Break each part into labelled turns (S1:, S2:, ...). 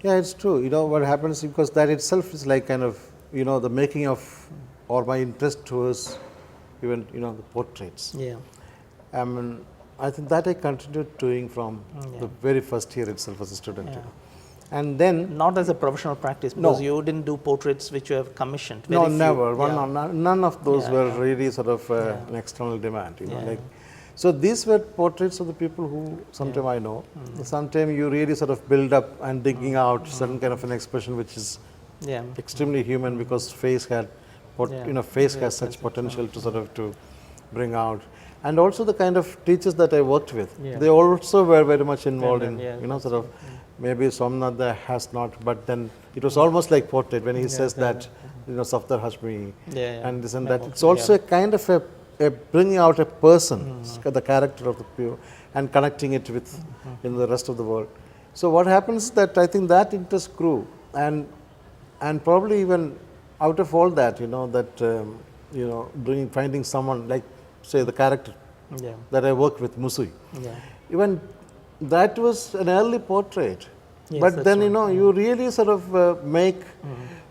S1: Yeah, it's true. What happens, because that itself is like kind of, the making of, or my interest towards even, the portraits.
S2: Yeah.
S1: I mean, I think that I continued doing from the very first year itself as a student.
S2: Yeah.
S1: And then,
S2: Not as a professional practice, because you didn't do portraits which you have commissioned.
S1: no,
S2: Very few.
S1: never.
S2: Yeah.
S1: None of those
S2: Yeah,
S1: were
S2: yeah.
S1: really sort of an external demand. So these were portraits of the people who sometime I know. Sometime you really sort of build up and digging out certain kind of an expression which is
S2: Yeah.
S1: extremely human, because face had, face has such potential to sort of to bring out. And also the kind of teachers that I worked with, they also were very much involved in, sort of, maybe Somnath has not, but then it was almost like portrait when he says that, Safdar Hashmi and this and that. It's also a kind of a bringing out a person, the character of the people, and connecting it with the rest of the world. So what happens is that I think that interest grew, and probably even out of all that, finding someone like, say, the character that I worked with, Musui. Even that was an early portrait.
S2: Yes,
S1: but then,
S2: right.
S1: you really sort of make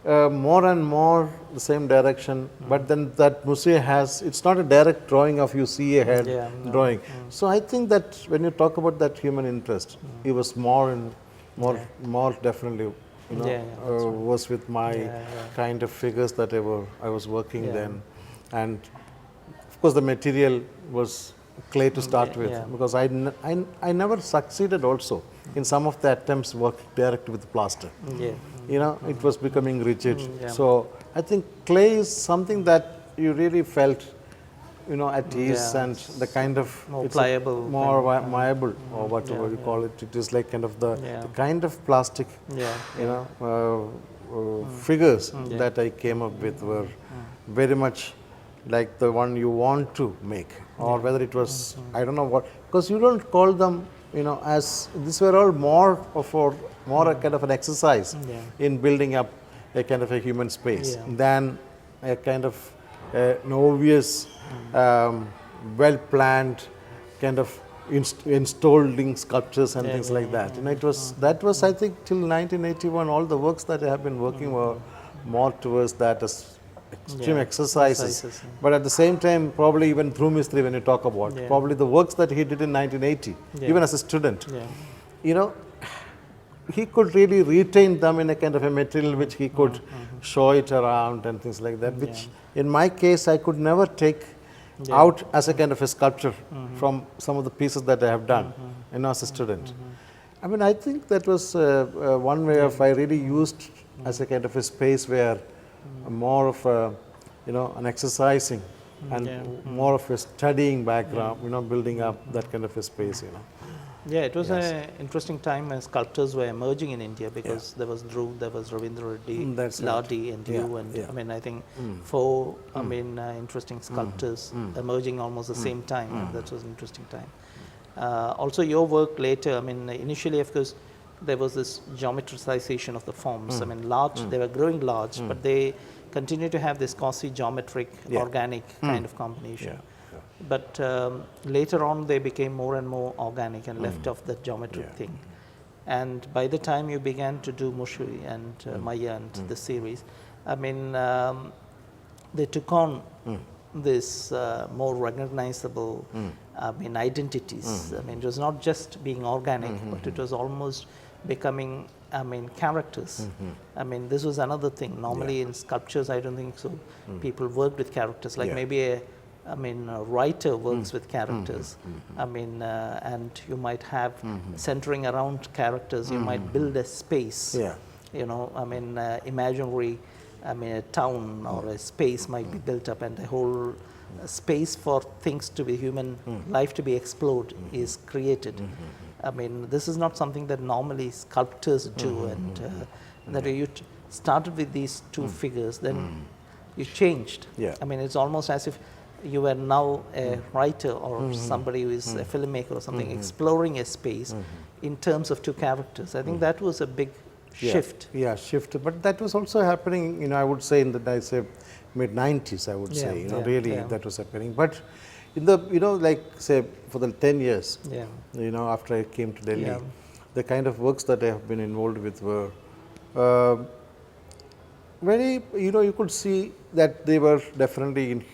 S1: more and more the same direction. But then that Musui has, it's not a direct drawing of you see a head drawing. So I think that when you talk about that human interest, it was more and more definitely, was with my kind of figures that I was working then. And of course, the material was clay to start with, because I never succeeded also in some of the attempts working directly with plaster. It was becoming rigid. So I think clay is something that you really felt, at ease, and the kind of
S2: more pliable,
S1: more viable, or whatever you call it. It is like kind of the kind of plastic, figures that I came up with were very much like the one you want to make, or whether it was, I don't know what, because you don't call them, as, these were all more a kind of an exercise in building up a kind of a human space than a kind of an obvious, well-planned kind of installing sculptures and things like that. That was, I think, till 1981, all the works that I have been working were more towards that as extreme exercises. But at the same time, probably even through Mistry, when you talk about, probably the works that he did in 1980, even as a student, he could really retain them in a kind of a material which he could show it around and things like that, which in my case, I could never take out as a kind of a sculpture from some of the pieces that I have done, as a student. I mean, I think that was one way of I really used as a kind of a space where more of a, an exercising and more of a studying background, building up that kind of a space,
S2: Yeah, it was an interesting time when sculptors were emerging in India, because there was Dhruv, there was Ravindra Reddy, Ladi, and you, and I mean, I think four, interesting sculptors emerging almost the same time, and that was an interesting time. Also, your work later, I mean, initially, of course, there was this geometricization of the forms. I mean, large, they were growing large, but they continue to have this quasi-geometric, organic kind of combination. But later on, they became more and more organic and left off the geometric thing. And by the time you began to do Mushui and Maya and the series, I mean, they took on this more recognizable, I mean, identities. I mean, it was not just being organic, but it was almost becoming, I mean, characters. I mean, this was another thing. Normally in sculptures, I don't think so. People worked with characters, like maybe a writer works with characters. I mean, and you might have centering around characters. You might build a space. I mean, imaginary. I mean, a town or a space might be built up, and the whole space for things to be human life to be explored is created. I mean, this is not something that normally sculptors do, and that you started with these two figures, then you changed. I mean, it's almost as if you were now a writer or somebody who is a filmmaker or something, exploring a space in terms of two characters. I think that was a big shift.
S1: Shift. But that was also happening, I would say in the mid-90s, I would say, really that was happening. But in the, like say for the 10 years, after I came to Delhi, the kind of works that I have been involved with were very, you could see that they were definitely,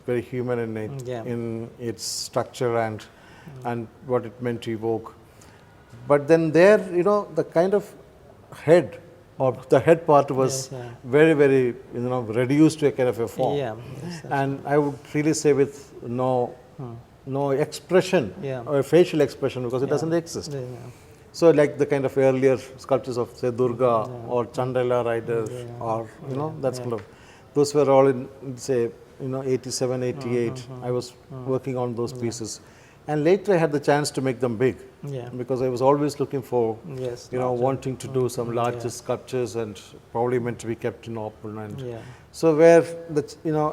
S1: very human in its structure and what it meant to evoke. But then there, the kind of head or the head part was very, very, reduced to a kind of a form. And I would really say with no expression or facial expression, because it doesn't exist. So like the kind of earlier sculptures of say Durga or Chandala rider or that's kind of, those were all in say 87, 88. I was working on those pieces. And later I had the chance to make them big, because I was always looking for, wanting to do some larger sculptures and probably meant to be kept in open. And so where the,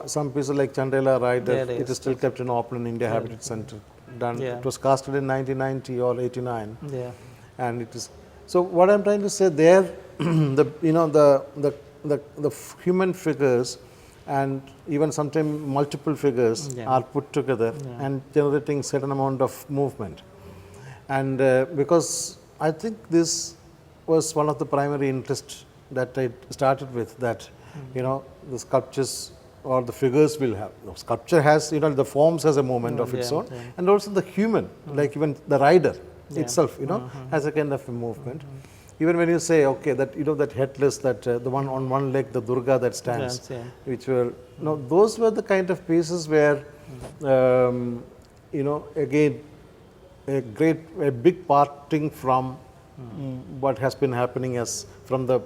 S1: some pieces like Chandela Rider, it is still kept in open in India Habitat Center. Done. It was casted in 1990 or 89. And it is. So what I'm trying to say there, the human figures and even sometimes multiple figures are put together and generating certain amount of movement. And because I think this was one of the primary interests that I started with, that the sculptures or the figures will have, sculpture has, the forms has a movement of its own, and also the human, like even the rider itself, has a kind of a movement. Even when you say, okay, that that headless, that the one on one leg, the Durga that stands, which were, those were the kind of pieces where, again, a big parting from what has been happening as from the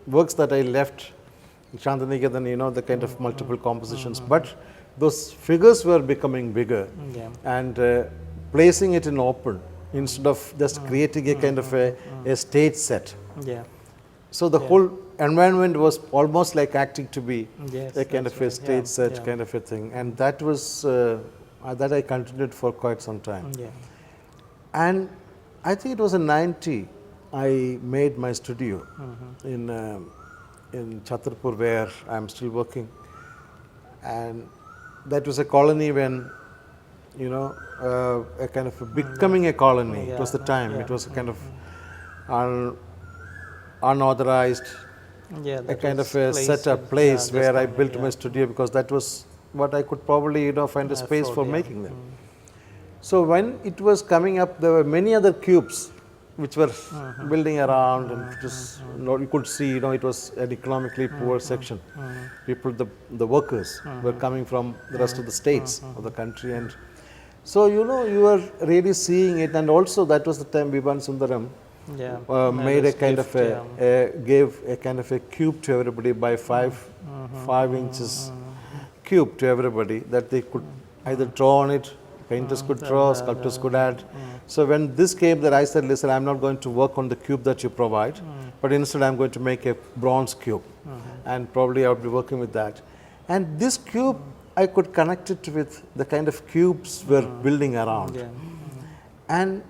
S1: works that I left in Santiniketan, the kind of multiple compositions. But those figures were becoming bigger and placing it in open, instead of just creating a kind of a stage set. So the whole environment was almost like acting to be a kind of a stage set kind of a thing. And that was, that I continued for quite some time. And I think it was in 90, I made my studio in Chhatarpur, where I'm still working. And that was a colony when, a kind of becoming a colony. It was the time. It was a kind of unauthorized, a kind of a setup place where I built my studio, because that was what I could probably find a space for making them. So when it was coming up, there were many other cubes which were building around, and just you could see, it was an economically poor section. People, the workers were coming from the rest of the states of the country, and so you were really seeing it. And also that was the time Vivan Sundaram made a kind of gave a kind of a cube to everybody by 5 inches cube to everybody, that they could either draw on it. Painters could draw, sculptors could add. So when this came, that I said, listen, I'm not going to work on the cube that you provide, but instead I'm going to make a bronze cube, and probably I would be working with that. And this cube, I could connect it with the kind of cubes we're building around. And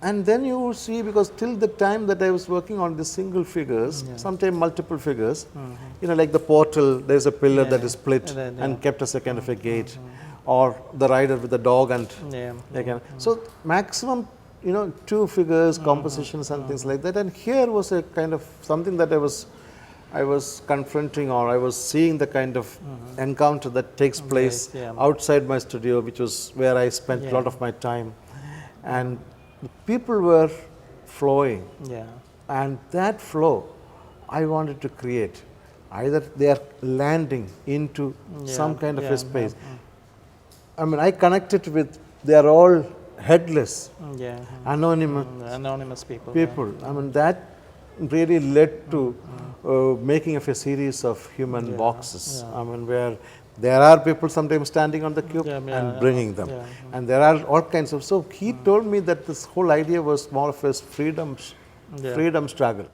S1: then you see, because till the time that I was working on the single figures, sometimes multiple figures, like the portal, there's a pillar that is split and kept as a kind of a gate. Or the rider with the dog, and again. So maximum, 2 figures, compositions and things like that. And here was a kind of something that I was confronting, or I was seeing the kind of encounter that takes place outside my studio, which was where I spent a lot of my time. And the people were flowing. And that flow, I wanted to create. Either they are landing into some kind of a space. I mean, I connected with, they are all headless, anonymous people. I mean, that really led to making of a series of human boxes. I mean, where there are people sometimes standing on the cube and bringing them. And there are all kinds of, so he told me that this whole idea was more of a freedom struggle.